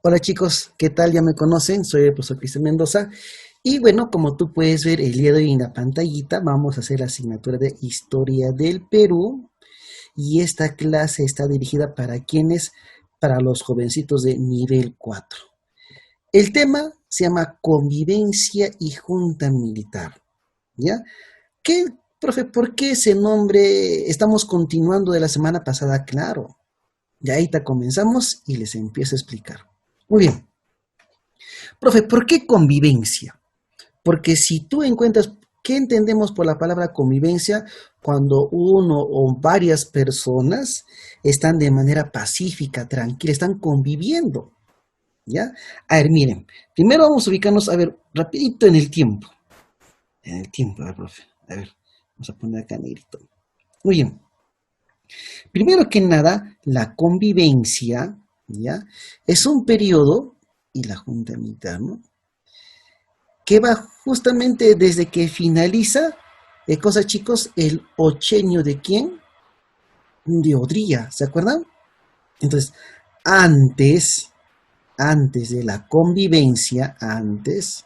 Hola chicos, ¿qué tal? Ya me conocen, soy el profesor Cristian Mendoza. Y bueno, como tú puedes ver el día de hoy en la pantallita, vamos a hacer la asignatura de Historia del Perú. Y esta clase está dirigida para quienes, para los jovencitos de nivel 4. El tema se llama Convivencia y Junta Militar. ¿Ya? ¿Qué, profe, por qué ese nombre? Estamos continuando de la semana pasada, claro. Ya ahí te comenzamos y les empiezo a explicar. Muy bien. Profe, ¿por qué convivencia? Porque si tú encuentras, ¿qué entendemos por la palabra convivencia? Cuando uno o varias personas están de manera pacífica, tranquila, están conviviendo, ¿ya? A ver, miren, primero vamos a ubicarnos, a ver, rapidito en el tiempo. En el tiempo, a ver, profe, a ver, vamos a poner acá negrito. Muy bien, primero que nada, la convivencia, ¿ya? Es un periodo, y la junta militar, ¿no? Que va justamente desde que finaliza, cosa chicos, el ochenio de quién? De Odría, ¿se acuerdan? Entonces, antes, antes de la convivencia, antes,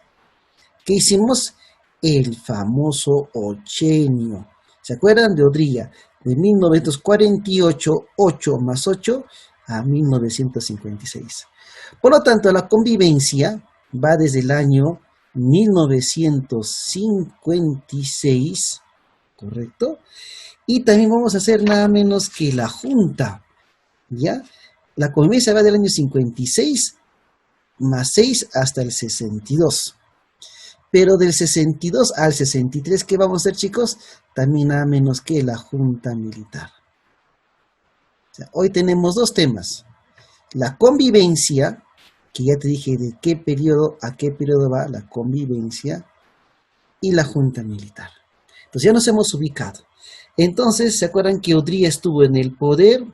¿qué hicimos? El famoso ochenio. ¿Se acuerdan de Odría? De 1948, 8 más 8 a 1956. Por lo tanto, la convivencia va desde el año 1956, ¿correcto? Y también vamos a hacer nada menos que la junta, ¿ya? La convivencia va del año 56 más 6 hasta el 62. Pero del 62 al 63, ¿qué vamos a hacer, chicos? También nada menos que la junta militar. O sea, hoy tenemos dos temas. La convivencia, que ya te dije de qué periodo a qué periodo va la convivencia, y la junta militar. Entonces ya nos hemos ubicado. Entonces, ¿se acuerdan que Odría estuvo en el poder?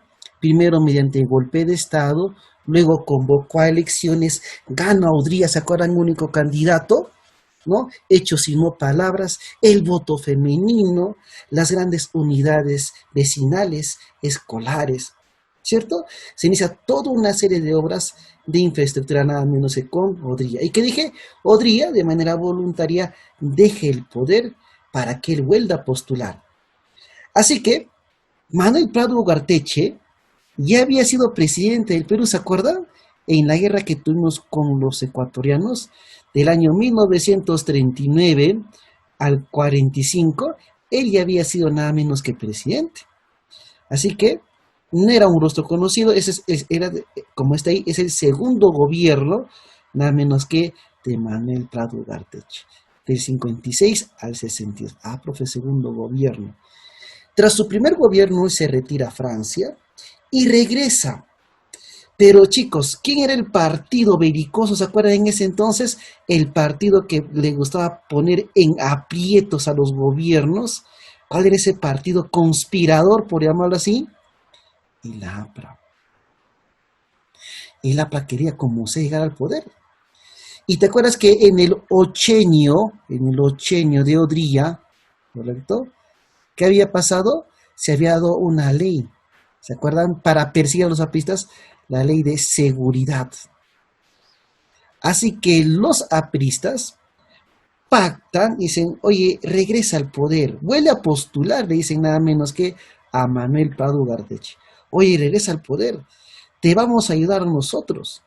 Primero mediante golpe de Estado, luego convocó a elecciones, gana Odría, ¿se acuerdan? Único candidato, ¿no? Hechos y no palabras, el voto femenino, las grandes unidades vecinales, escolares, ¿cierto? Se inicia toda una serie de obras de infraestructura, nada menos que con Odría. ¿Y qué dije? Odría, de manera voluntaria, deje el poder para que él vuelva a postular. Así que Manuel Prado Ugarteche ya había sido presidente del Perú, ¿se acuerdan? En la guerra que tuvimos con los ecuatorianos del año 1939 al 45, él ya había sido nada menos que presidente. Así que no era un rostro conocido, era, como está ahí, es el segundo gobierno, nada menos que de Manuel Prado Ugarteche, del 56 al 62. Ah, profe, segundo gobierno. Tras su primer gobierno se retira a Francia y regresa. Pero chicos, ¿quién era el partido belicoso? ¿Se acuerdan en ese entonces? El partido que le gustaba poner en aprietos a los gobiernos. ¿Cuál era ese partido conspirador, por llamarlo así? El APRA. El APRA quería como se llegar al poder. Y te acuerdas que en el ochenio de Odría, ¿correcto? ¿Qué había pasado? Se había dado una ley, ¿se acuerdan? Para perseguir a los apristas, la ley de seguridad. Así que los apristas pactan y dicen, oye, regresa al poder, vuelve a postular, le dicen nada menos que a Manuel Prado Ugarteche. Oye, regresa al poder, te vamos a ayudar nosotros.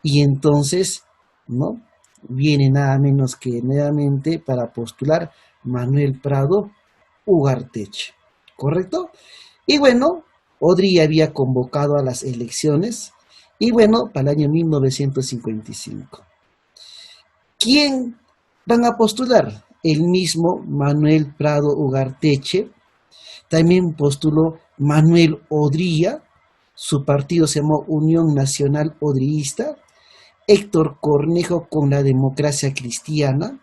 Y entonces, ¿no? Viene nada menos que nuevamente para postular Manuel Prado Ugarteche, ¿correcto? Y bueno, Odry había convocado a las elecciones y bueno, para el año 1955. ¿Quién van a postular? El mismo Manuel Prado Ugarteche, también postuló Manuel Odría, su partido se llamó Unión Nacional Odriista, Héctor Cornejo con la Democracia Cristiana,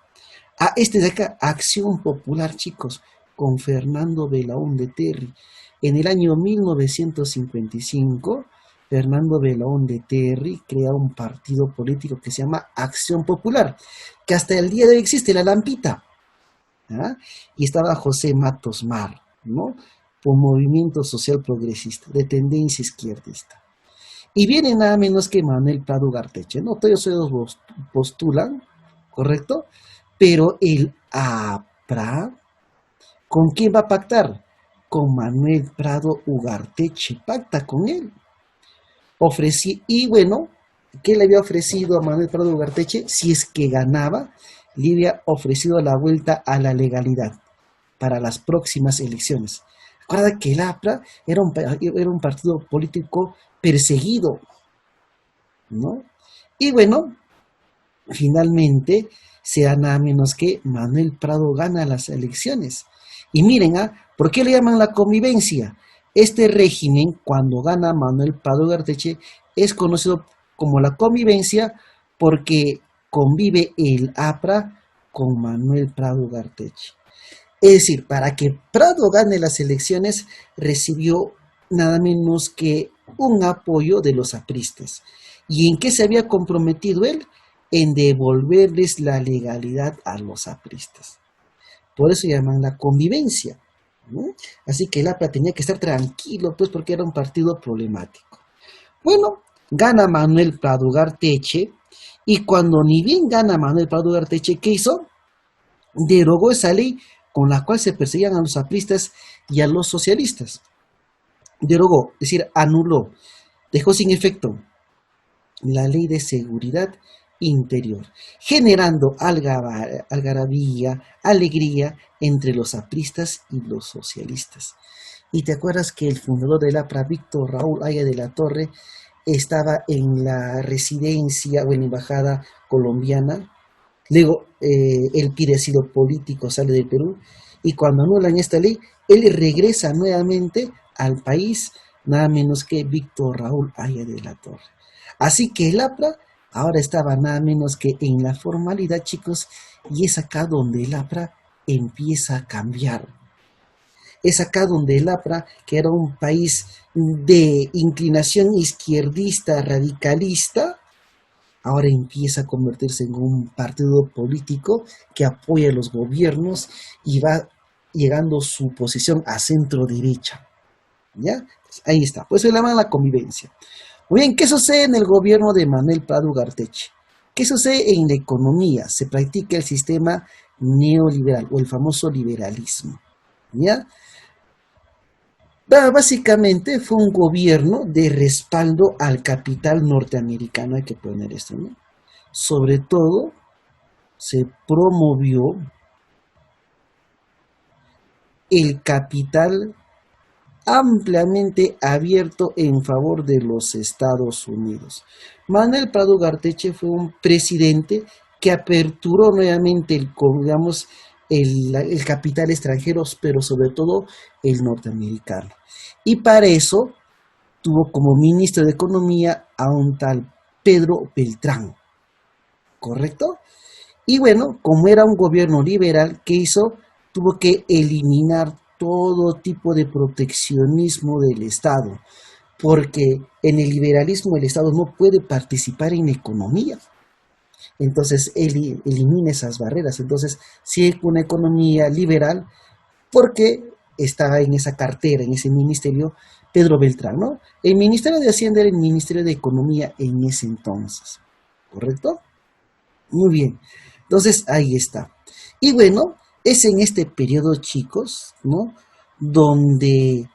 a este de acá, Acción Popular, chicos, con Fernando Belaúnde Terry. En el año 1955, Fernando Belaúnde Terry crea un partido político que se llama Acción Popular, que hasta el día de hoy existe, la Lampita. ¿Ah? Y estaba José Matos Mar, ¿no? Un movimiento social progresista, de tendencia izquierdista. Y viene nada menos que Manuel Prado Ugarteche, ¿no? Todos ellos postulan, ¿correcto? Pero el APRA, ¿con quién va a pactar? Con Manuel Prado Ugarteche, pacta con él. Y bueno, ¿qué le había ofrecido a Manuel Prado Ugarteche? Si es que ganaba, le había ofrecido la vuelta a la legalidad para las próximas elecciones. Recuerda que el APRA era un partido político perseguido, ¿no? Y bueno, finalmente se da nada menos que Manuel Prado gana las elecciones. Y miren, ¿por qué le llaman la convivencia? Este régimen, cuando gana Manuel Prado Ugarteche, es conocido como la convivencia porque convive el APRA con Manuel Prado Ugarteche. Es decir, para que Prado gane las elecciones, recibió nada menos que un apoyo de los apristas. ¿Y en qué se había comprometido él? En devolverles la legalidad a los apristas. Por eso llaman la convivencia, ¿no? Así que el APRA tenía que estar tranquilo, pues, porque era un partido problemático. Bueno, gana Manuel Prado Ugarteche, y cuando ni bien gana Manuel Prado Ugarteche, ¿qué hizo? Derogó esa ley con la cual se perseguían a los apristas y a los socialistas. Derogó, es decir, anuló, dejó sin efecto la ley de seguridad interior, generando algarabía, alegría entre los apristas y los socialistas. Y te acuerdas que el fundador del APRA, Víctor Raúl Haya de la Torre, estaba en la residencia o en la embajada colombiana. Luego él pide asilo político, sale del Perú, y cuando anulan esta ley, él regresa nuevamente al país, nada menos que Víctor Raúl Haya de la Torre. Así que el APRA ahora estaba nada menos que en la formalidad, chicos, y es acá donde el APRA empieza a cambiar. Es acá donde el APRA, que era un país de inclinación izquierdista, radicalista, ahora empieza a convertirse en un partido político que apoya a los gobiernos y va llegando su posición a centro derecha. ¿Ya? Ahí está. Pues se llama la convivencia. Muy bien, ¿qué sucede en el gobierno de Manuel Prado Ugarteche? ¿Qué sucede en la economía? Se practica el sistema neoliberal o el famoso liberalismo. ¿Ya? Básicamente fue un gobierno de respaldo al capital norteamericano, hay que poner esto, ¿no? Sobre todo, se promovió el capital ampliamente abierto en favor de los Estados Unidos. Manuel Prado Ugarteche fue un presidente que aperturó nuevamente el capital extranjero, pero sobre todo el norteamericano. Y para eso tuvo como ministro de Economía a un tal Pedro Beltrán, ¿correcto? Y bueno, como era un gobierno liberal, ¿qué hizo? Tuvo que eliminar todo tipo de proteccionismo del Estado, porque en el liberalismo el Estado no puede participar en la economía. Entonces él elimina esas barreras. Entonces sigue una economía liberal porque estaba en esa cartera, en ese ministerio, Pedro Beltrán, ¿no? El Ministerio de Hacienda era el Ministerio de Economía en ese entonces, ¿correcto? Muy bien, entonces ahí está. Y bueno, es en este periodo, chicos, ¿no? Donde,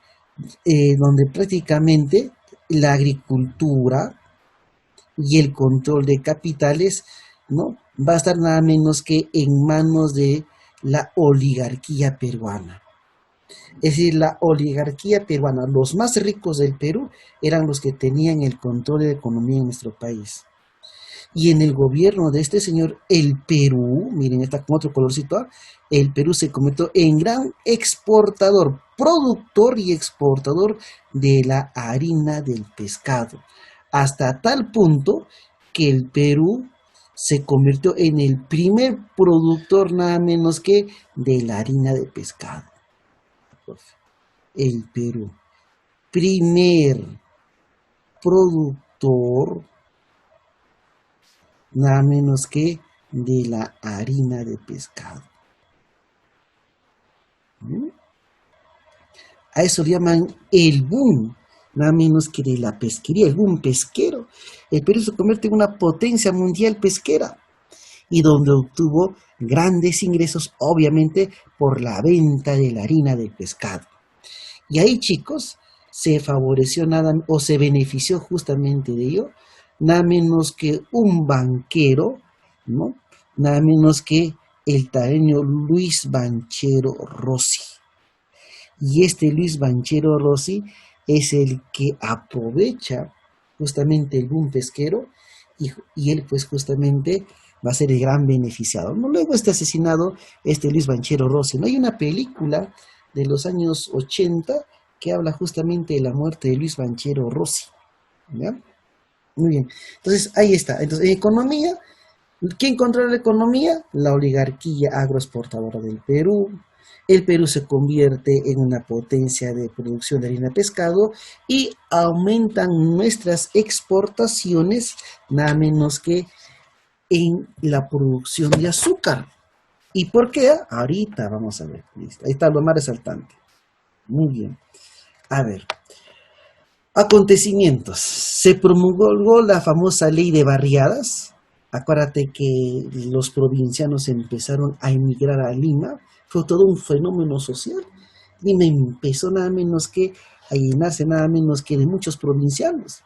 donde prácticamente la agricultura y el control de capitales, ¿no? Va a estar nada menos que en manos de la oligarquía peruana. Es decir, la oligarquía peruana, los más ricos del Perú eran los que tenían el control de la economía en nuestro país. Y en el gobierno de este señor, el Perú, miren, está con otro colorcito, el Perú se convirtió en gran exportador, productor y exportador de la harina del pescado, hasta tal punto que el Perú se convirtió en el primer productor nada menos que de la harina de pescado. El Perú, primer productor nada menos que de la harina de pescado. A eso le llaman el boom nada menos que de la pesquería, el boom pesquero. El Perú se convierte en una potencia mundial pesquera y donde obtuvo grandes ingresos, obviamente, por la venta de la harina del pescado. Y ahí, chicos, se favoreció nada o se benefició justamente de ello, nada menos que un banquero, ¿no? Nada menos que el tareño Luis Banchero Rossi. Y este Luis Banchero Rossi es el que aprovecha justamente el boom pesquero y él pues justamente va a ser el gran beneficiado. ¿No? Luego este asesinado, este Luis Banchero Rossi, ¿no? Hay una película de los años 80 que habla justamente de la muerte de Luis Banchero Rossi. ¿Ya? Muy bien. Entonces, ahí está. Entonces, en economía, ¿quién controla la economía? La oligarquía agroexportadora del Perú. El Perú se convierte en una potencia de producción de harina de pescado y aumentan nuestras exportaciones, nada menos que en la producción de azúcar. ¿Y por qué? Ahorita vamos a ver. Listo. Ahí está lo más resaltante. Muy bien. A ver. Acontecimientos. Se promulgó la famosa ley de barriadas. Acuérdate que los provincianos empezaron a emigrar a Lima. Fue todo un fenómeno social. Lima empezó nada menos que a llenarse nada menos que de muchos provincianos,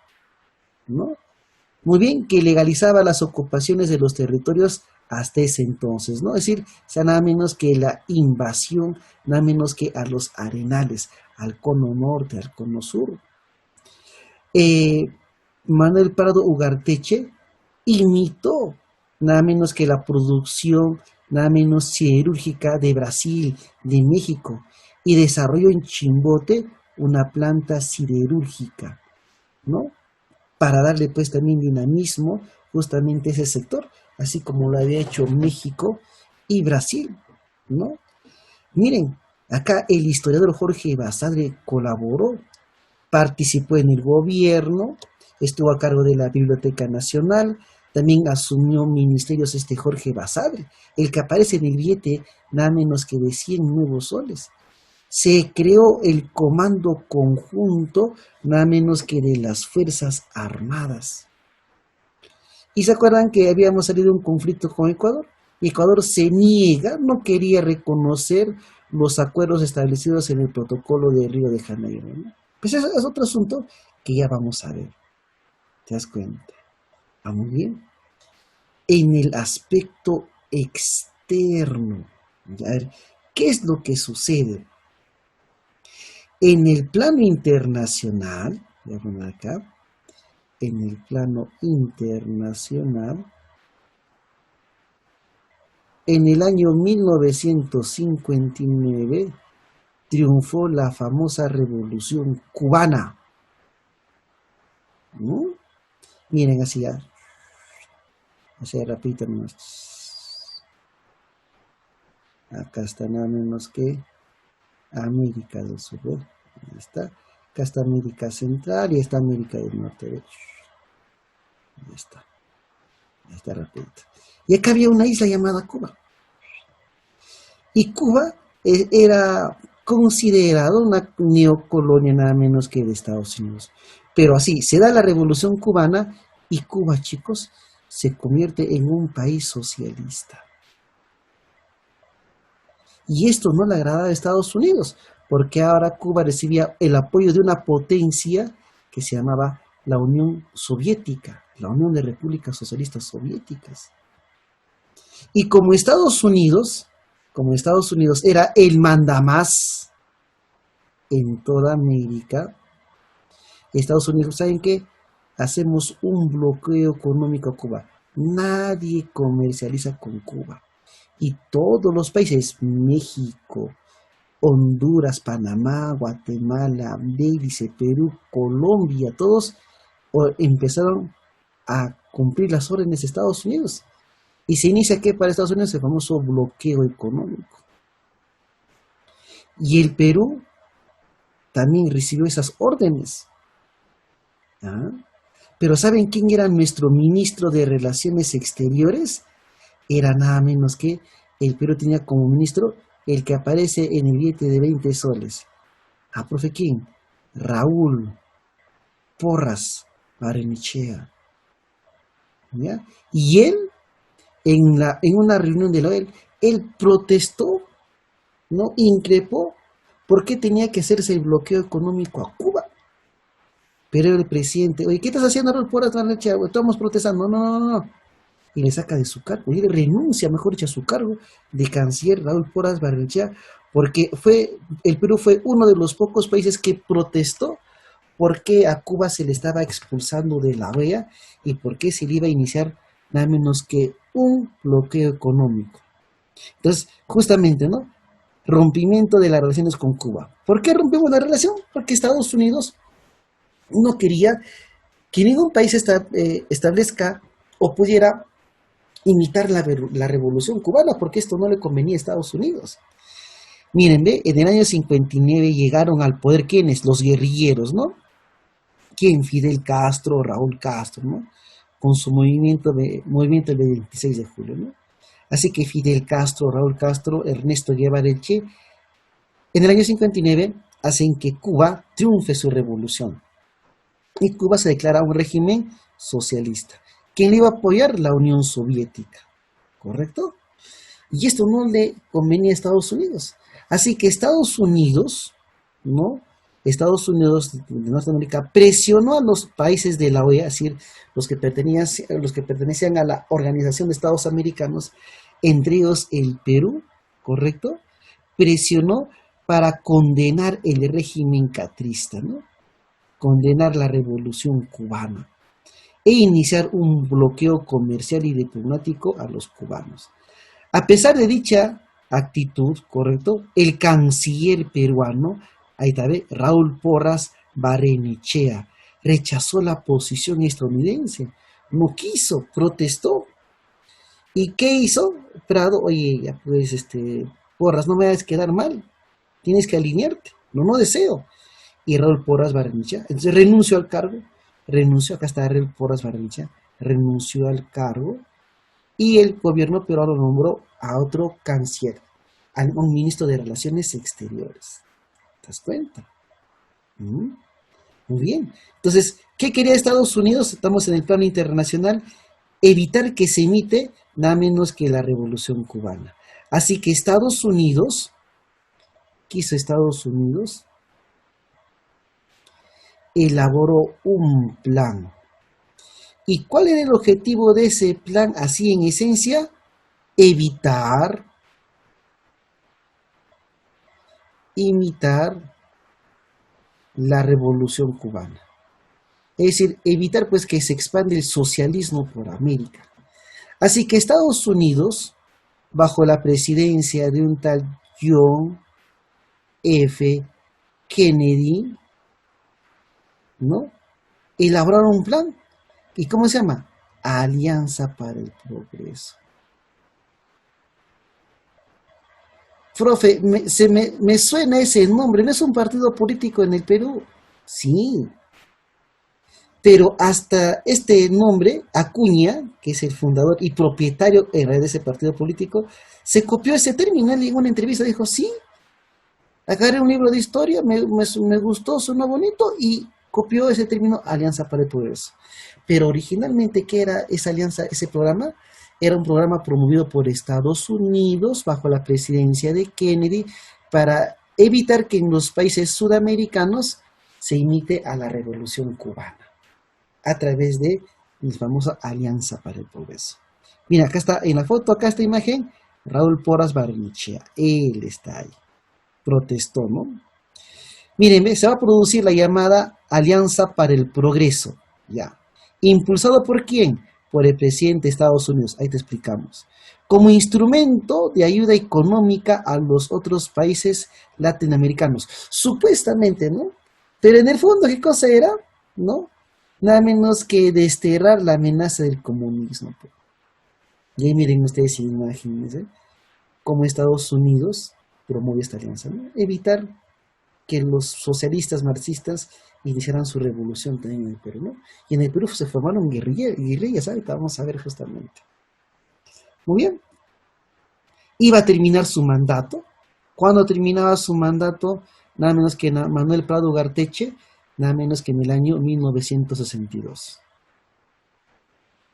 ¿no? Muy bien, que legalizaba las ocupaciones de los territorios hasta ese entonces, ¿no? Es decir, o sea, nada menos que la invasión, nada menos que a los arenales, al cono norte, al cono sur. Eh, Manuel Prado Ugarteche imitó nada menos que la producción, nada menos siderúrgica de Brasil, de México, y desarrolló en Chimbote una planta siderúrgica, ¿no? Para darle pues también dinamismo justamente a ese sector, así como lo había hecho México y Brasil, ¿no? Miren, acá el historiador Jorge Basadre colaboró, participó en el gobierno, estuvo a cargo de la Biblioteca Nacional, también asumió ministerios este Jorge Basadre, el que aparece en el billete nada menos que de 100 nuevos soles. Se creó el Comando Conjunto, nada menos que de las Fuerzas Armadas. ¿Y se acuerdan que habíamos salido de un conflicto con Ecuador? Ecuador se niega, no quería reconocer los acuerdos establecidos en el protocolo de Río de Janeiro, ¿no? Pues eso es otro asunto que ya vamos a ver. ¿Te das cuenta? Ah, muy bien. En el aspecto externo, a ver, ¿qué es lo que sucede? En el plano internacional, voy a poner acá, en el plano internacional, en el año 1959 triunfó la famosa Revolución Cubana. ¿No? Miren así ya. Así rapidito nomás. Acá está nada menos que América del Sur. Ahí está. Acá está América Central y está América del Norte. Ahí está. Ahí está rapidito. Y acá había una isla llamada Cuba. Y Cuba era considerado una neocolonia nada menos que de Estados Unidos. Pero así, se da la Revolución Cubana y Cuba, chicos, se convierte en un país socialista. Y esto no le agradaba a Estados Unidos, porque ahora Cuba recibía el apoyo de una potencia que se llamaba la Unión Soviética, la Unión de Repúblicas Socialistas Soviéticas. Y como Estados Unidos era el mandamás en toda América, Estados Unidos, ¿saben qué? Hacemos un bloqueo económico a Cuba. Nadie comercializa con Cuba. Y todos los países, México, Honduras, Panamá, Guatemala, Belice, Perú, Colombia, todos empezaron a cumplir las órdenes de Estados Unidos. Y se inicia que para Estados Unidos el famoso bloqueo económico. Y el Perú también recibió esas órdenes. ¿Ah? Pero ¿saben quién era nuestro ministro de Relaciones Exteriores? Era nada menos que el Perú tenía como ministro el que aparece en el billete de 20 soles. ¿Ah, profe quién? Raúl Porras Barrenechea, ¿ya? Y él, en una reunión de la OEL, él protestó, ¿no? Increpó por qué tenía que hacerse el bloqueo económico a Cuba. Pero el presidente, oye, ¿qué estás haciendo, Raúl Porras Barrenechea? Estamos protestando. No, no, no, no. Y le saca de su cargo, y le renuncia, mejor dicho, a su cargo de canciller Raúl Porras Barrenechea, porque el Perú fue uno de los pocos países que protestó por qué a Cuba se le estaba expulsando de la OEA y por qué se le iba a iniciar nada menos que un bloqueo económico. Entonces, justamente, ¿no? Rompimiento de las relaciones con Cuba. ¿Por qué rompimos la relación? Porque Estados Unidos no quería que ningún país establezca o pudiera imitar la revolución cubana, porque esto no le convenía a Estados Unidos. Miren, ve, en el año 59 llegaron al poder quienes, los guerrilleros, ¿no? ¿Quién? Fidel Castro, Raúl Castro, ¿no? Con su movimiento del 26 de julio, ¿no? Así que Fidel Castro, Raúl Castro, Ernesto Guevara el Che, en el año 59 hacen que Cuba triunfe su revolución. Y Cuba se declara un régimen socialista. ¿Quién le iba a apoyar? La Unión Soviética, ¿correcto? Y esto no le convenía a Estados Unidos. Así que Estados Unidos, ¿no? Estados Unidos de Norteamérica presionó a los países de la OEA, es decir, los que pertenecían a la Organización de Estados Americanos, entre ellos el Perú, ¿correcto? Presionó para condenar el régimen castrista, ¿no? Condenar la revolución cubana e iniciar un bloqueo comercial y diplomático a los cubanos. A pesar de dicha actitud, ¿correcto? El canciller peruano, ahí está, ¿ve? Raúl Porras Barrenechea, rechazó la posición estadounidense, no quiso, protestó. ¿Y qué hizo? Prado, oye, ya pues, Porras, no me hagas quedar mal, tienes que alinearte, no deseo. Y Raúl Porras Barrenechea, entonces acá está Raúl Porras Barrenechea, renunció al cargo, y el gobierno peruano nombró a otro canciller, a un ministro de Relaciones Exteriores. ¿Te das cuenta? Muy bien. Entonces, ¿qué quería Estados Unidos? Estamos en el plano internacional, evitar que se imite nada menos que la revolución cubana. Así que Estados Unidos, elaboró un plan. ¿Y cuál era el objetivo de ese plan? Así en esencia, evitar, imitar la revolución cubana. Es decir, evitar pues que se expande el socialismo por América. Así que Estados Unidos, bajo la presidencia de un tal John F. Kennedy, ¿no? Elaboraron un plan. ¿Y cómo se llama? Alianza para el Progreso. Profe, me suena ese nombre, ¿no es un partido político en el Perú? Sí, pero hasta este nombre, Acuña, que es el fundador y propietario de ese partido político, se copió ese término. Él en una entrevista dijo, sí, agarré un libro de historia, me gustó, sonó bonito y copió ese término Alianza para el Progreso. Pero originalmente, ¿qué era esa alianza, ese programa? Era un programa promovido por Estados Unidos bajo la presidencia de Kennedy para evitar que en los países sudamericanos se imite a la revolución cubana a través de la famosa Alianza para el Progreso. Mira, acá está, en la foto, acá esta imagen, Raúl Porras Barrenechea, él está ahí, protestó, ¿no? Miren, se va a producir la llamada Alianza para el Progreso, ya. ¿Impulsado por quién? Por el presidente de Estados Unidos, ahí te explicamos. Como instrumento de ayuda económica a los otros países latinoamericanos, supuestamente, ¿no? Pero en el fondo, ¿qué cosa era? ¿No? Nada menos que desterrar la amenaza del comunismo. Y ahí miren ustedes imágenes, ¿eh? Cómo Estados Unidos promueve esta alianza, ¿no? Evitar que los socialistas marxistas iniciaran su revolución también en el Perú, ¿no? Y en el Perú se formaron guerrillas, ahorita vamos a ver justamente. Muy bien. Iba a terminar su mandato. Cuando terminaba su mandato, nada menos que Manuel Prado Ugarteche nada menos que en el año 1962.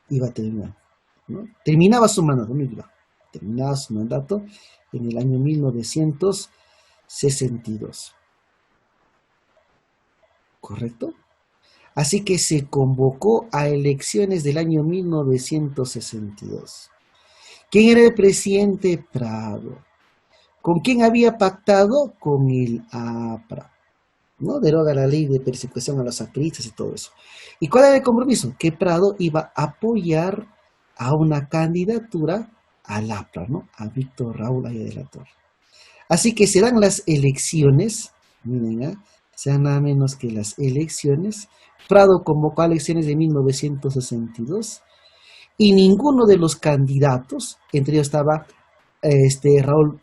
Iba a terminar, ¿no? Terminaba su mandato, no iba. Terminaba su mandato en el año 1962. ¿Correcto? Así que se convocó a elecciones del año 1962. ¿Quién era el presidente? Prado. ¿Con quién había pactado? Con el APRA. ¿No? Deroga la ley de persecución a los apristas y todo eso. ¿Y cuál era el compromiso? Que Prado iba a apoyar a una candidatura al APRA, ¿no? A Víctor Raúl Haya de la Torre. Así que se dan las elecciones, miren, sean nada menos que las elecciones. Prado convocó a elecciones de 1962 y ninguno de los candidatos, entre ellos estaba Raúl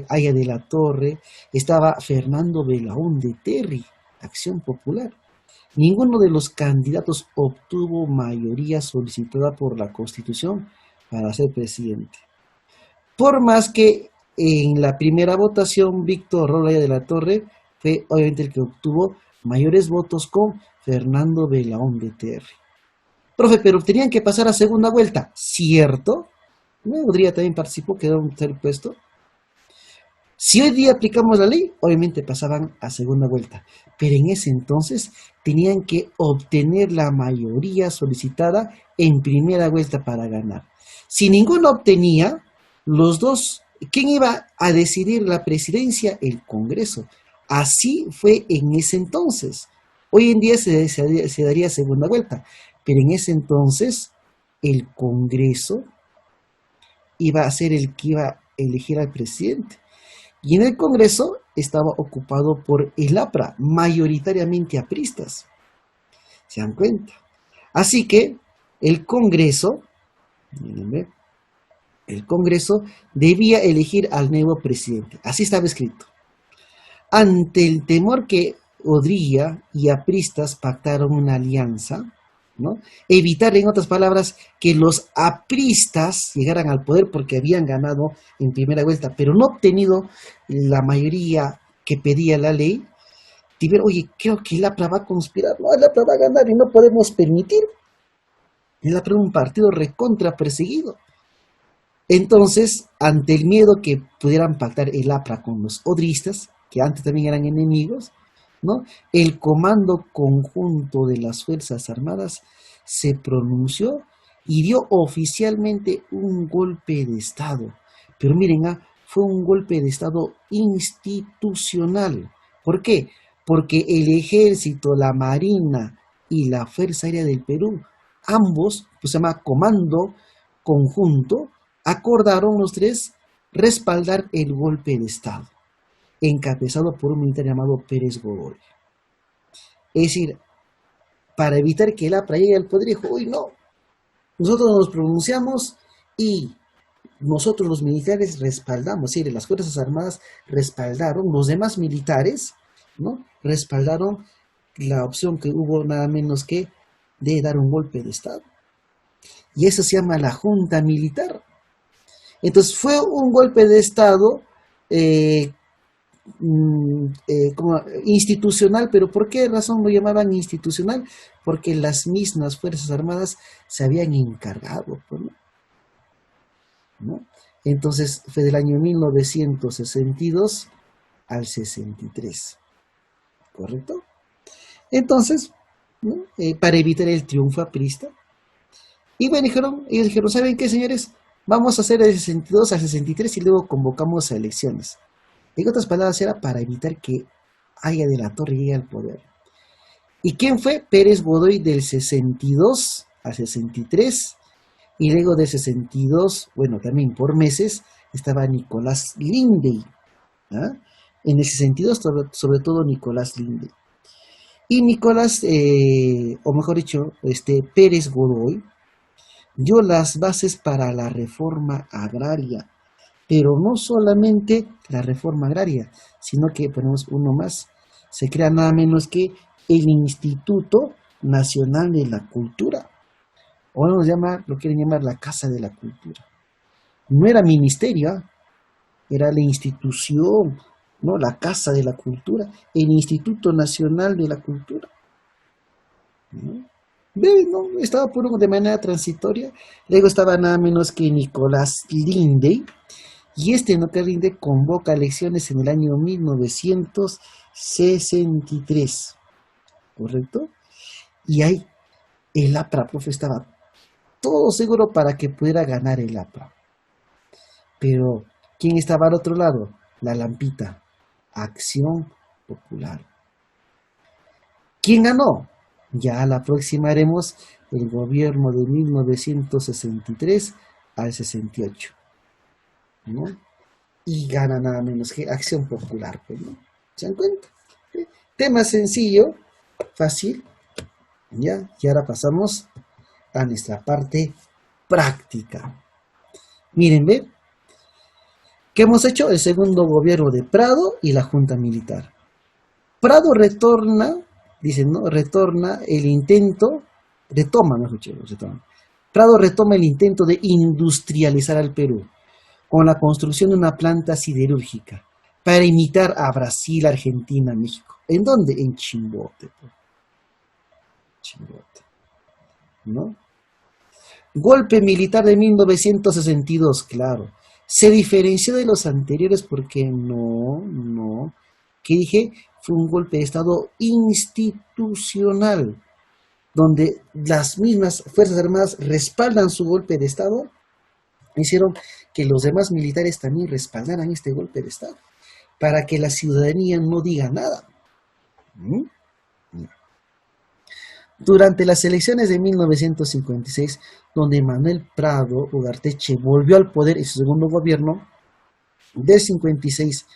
Haya de la Torre, estaba Fernando Belaúnde Terry, Acción Popular. Ninguno de los candidatos obtuvo mayoría solicitada por la Constitución para ser presidente. Por más que en la primera votación Víctor Raúl Haya de la Torre fue obviamente el que obtuvo mayores votos con Fernando Belaúnde Terry. Profe, pero tenían que pasar a segunda vuelta, ¿cierto? Udría también participó, quedó en tercer puesto. Si hoy día aplicamos la ley, obviamente pasaban a segunda vuelta, pero en ese entonces tenían que obtener la mayoría solicitada en primera vuelta para ganar. Si ninguno obtenía, los dos, ¿quién iba a decidir la presidencia? El Congreso. Así fue en ese entonces. Hoy en día se daría segunda vuelta, pero en ese entonces el Congreso iba a ser el que iba a elegir al presidente. Y en el Congreso estaba ocupado por el APRA, mayoritariamente apristas. ¿Se dan cuenta? Así que el Congreso, debía elegir al nuevo presidente. Así estaba escrito. Ante el temor que Odría y apristas pactaron una alianza, ¿no? Evitar, en otras palabras, que los apristas llegaran al poder porque habían ganado en primera vuelta, pero no obtenido la mayoría que pedía la ley. Dijeron, oye, creo que el APRA va a conspirar, no, el APRA va a ganar y no podemos permitir. El APRA es un partido recontra perseguido. Entonces, ante el miedo que pudieran pactar el APRA con los odristas, que antes también eran enemigos, ¿no? El Comando Conjunto de las Fuerzas Armadas se pronunció y dio oficialmente un golpe de Estado. Pero miren, fue un golpe de Estado institucional. ¿Por qué? Porque el Ejército, la Marina y la Fuerza Aérea del Perú, ambos, pues se llama Comando Conjunto, acordaron los tres respaldar el golpe de Estado, encabezado por un militar llamado Pérez Godoy. Es decir, para evitar que el APRA llegue al poder, dijo, uy, no, nosotros nos pronunciamos y nosotros los militares respaldamos, es decir, las Fuerzas Armadas respaldaron, los demás militares, ¿no? Respaldaron la opción que hubo nada menos que de dar un golpe de Estado. Y eso se llama la Junta Militar. Entonces fue un golpe de Estado como institucional, pero ¿por qué razón lo llamaban institucional? Porque las mismas Fuerzas Armadas se habían encargado, ¿no? Entonces fue del año 1962 al 63, ¿correcto? Entonces, ¿no? Para evitar el triunfo aprista. Y bueno, ellos dijeron, ¿saben qué, señores? Vamos a hacer el 62 al 63 y luego convocamos a elecciones. En otras palabras, era para evitar que Haya de la Torre llegue al poder. ¿Y quién fue? Pérez Godoy del 62 al 63. Y luego del 62, bueno, también por meses, estaba Nicolás Lindey. En el 62, sobre todo Nicolás Lindey. Y Nicolás, o mejor dicho, Pérez Godoy, dio las bases para la reforma agraria. Pero no solamente la reforma agraria, sino que ponemos uno más. Se crea nada menos que el Instituto Nacional de la Cultura. O lo quieren llamar la Casa de la Cultura. No era ministerio, era la institución, ¿no? La Casa de la Cultura, el Instituto Nacional de la Cultura. ¿no? Ve, ¿no? Estaba por de manera transitoria. Luego estaba nada menos que Nicolás Linde. Y este no que rinde convoca elecciones en el año 1963. ¿Correcto? Y ahí el APRA, profe, estaba todo seguro para que pudiera ganar el APRA. Pero, ¿quién estaba al otro lado? La Lampita. Acción Popular. ¿Quién ganó? Ya la próxima haremos el gobierno de 1963 al 68, ¿no? Y gana nada menos que Acción Popular, pues, ¿no? ¿Se dan cuenta? ¿Sí? Tema sencillo, fácil, ¿ya? Y ahora pasamos a nuestra parte práctica. Miren, ¿ve? ¿Qué hemos hecho? El segundo gobierno de Prado y la Junta Militar. Prado retorna, dicen, ¿no? Retoma el intento. Prado retoma el intento de industrializar al Perú con la construcción de una planta siderúrgica para imitar a Brasil, Argentina, México. ¿En dónde? En Chimbote. Chimbote. ¿No? Golpe militar de 1962, claro. Se diferenció de los anteriores porque que dije, fue un golpe de Estado institucional, donde las mismas Fuerzas Armadas respaldan su golpe de Estado, hicieron que los demás militares también respaldaran este golpe de Estado, para que la ciudadanía no diga nada. Durante las elecciones de 1956, donde Manuel Prado Ugarteche volvió al poder en su segundo gobierno, del 56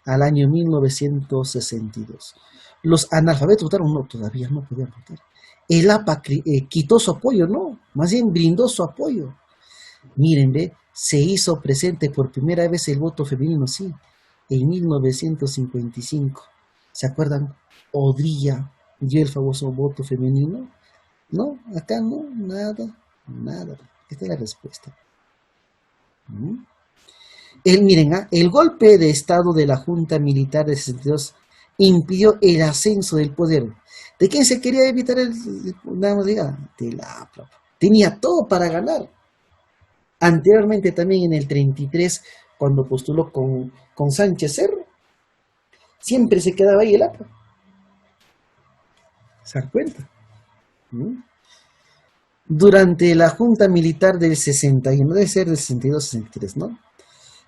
al año 1962. Los analfabetos votaron, no, todavía no podían votar. El APA quitó su apoyo, no, más bien brindó su apoyo. Miren, ve, se hizo presente por primera vez el voto femenino, sí, en 1955. ¿Se acuerdan? Odría dio el famoso voto femenino. No, acá no, nada. Esta es la respuesta. Miren, el golpe de Estado de la Junta Militar de 62 impidió el ascenso del poder. ¿De quién se quería evitar nada más diga? De la APRA. Tenía todo para ganar. Anteriormente también en el 33, cuando postuló con Sánchez Cerro, siempre se quedaba ahí el APRA. ¿Se dan cuenta? Durante la Junta Militar del 61, debe ser del 62, 63, ¿no?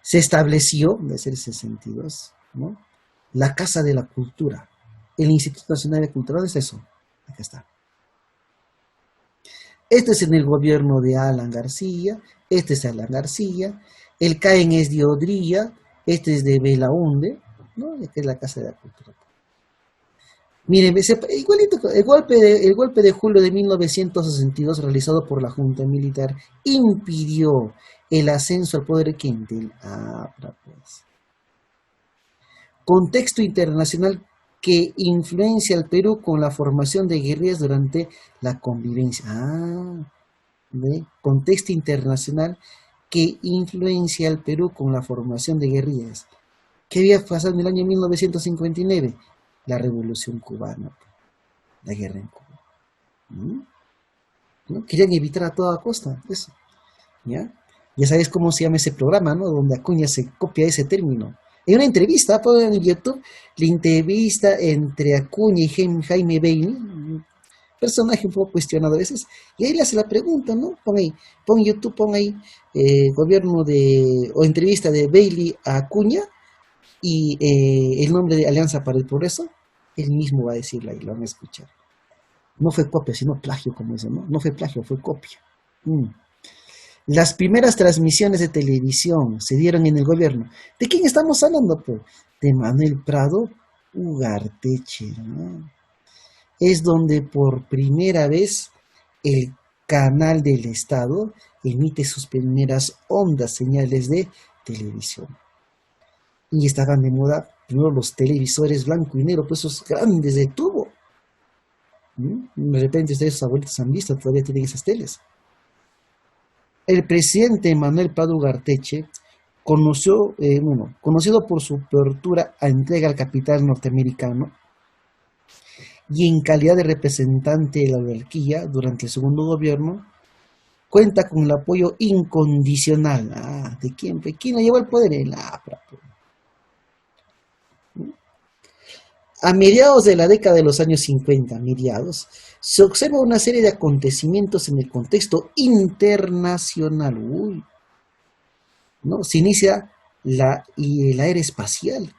Se estableció, debe ser el 62, ¿no? La Casa de la Cultura, el Instituto Nacional de Cultura. ¿Dónde es eso? Acá está. Este es en el gobierno de Alan García, este es Alan García, el CAEN es de Odría, este es de Belaunde, ¿no? Esta es la Casa de la Cultura. Miren, igualito, el golpe de julio de 1962 realizado por la Junta Militar impidió el ascenso al poder del APRA, pues. Contexto internacional que influencia al Perú con la formación de guerrillas durante la convivencia. Contexto internacional que influencia al Perú con la formación de guerrillas. ¿Qué había pasado en el año 1959? La Revolución Cubana, la guerra en Cuba. ¿No? Querían evitar a toda costa eso. ¿Ya? Ya sabes cómo se llama ese programa, ¿no? Donde Acuña se copia ese término. En una entrevista, en YouTube, la entrevista entre Acuña y Jaime Bailey, un personaje un poco cuestionado a veces, y ahí le hace la pregunta, ¿no? Pon YouTube, pon ahí gobierno o entrevista de Bailey a Acuña, y el nombre de Alianza para el Progreso, él mismo va a decirlo ahí, lo van a escuchar. No fue copia, sino plagio, como dicen, ¿no? No fue plagio, fue copia. Las primeras transmisiones de televisión se dieron en el gobierno. ¿De quién estamos hablando, pues? De Manuel Prado Ugarteche, ¿no? Es donde por primera vez el canal del Estado emite sus primeras ondas, señales de televisión. Y estaban de moda primero los televisores blanco y negro, pues esos grandes de tubo. De repente ustedes, sus abuelitos han visto, todavía tienen esas teles. El presidente Manuel Prado Ugarteche, conocido por su apertura a entrega al capital norteamericano, y en calidad de representante de la oligarquía durante el segundo gobierno, cuenta con el apoyo incondicional. ¿De quién? ¿Quién lo llevó al poder? El APRA. A mediados de la década de los años 50, se observa una serie de acontecimientos en el contexto internacional. ¿No? Se inicia la era espacial.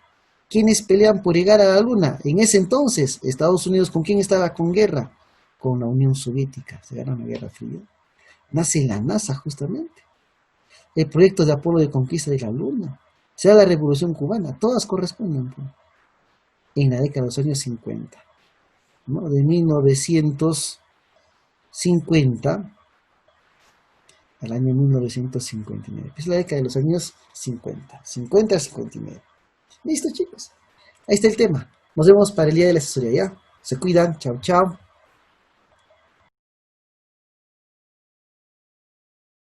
¿Quiénes pelean por llegar a la Luna? En ese entonces, Estados Unidos, ¿con quién estaba con guerra? Con la Unión Soviética. Se gana la Guerra Fría. Nace la NASA, justamente. El proyecto de Apolo de conquista de la Luna. Se da la Revolución Cubana. Todas corresponden, pues, en la década de los años 50. ¿No? De 1950 al año 1959. Es la década de los años 50. 50 a 59. Listo, chicos. Ahí está el tema. Nos vemos para el día de la asesoría, ¿ya? Se cuidan. Chao, chao.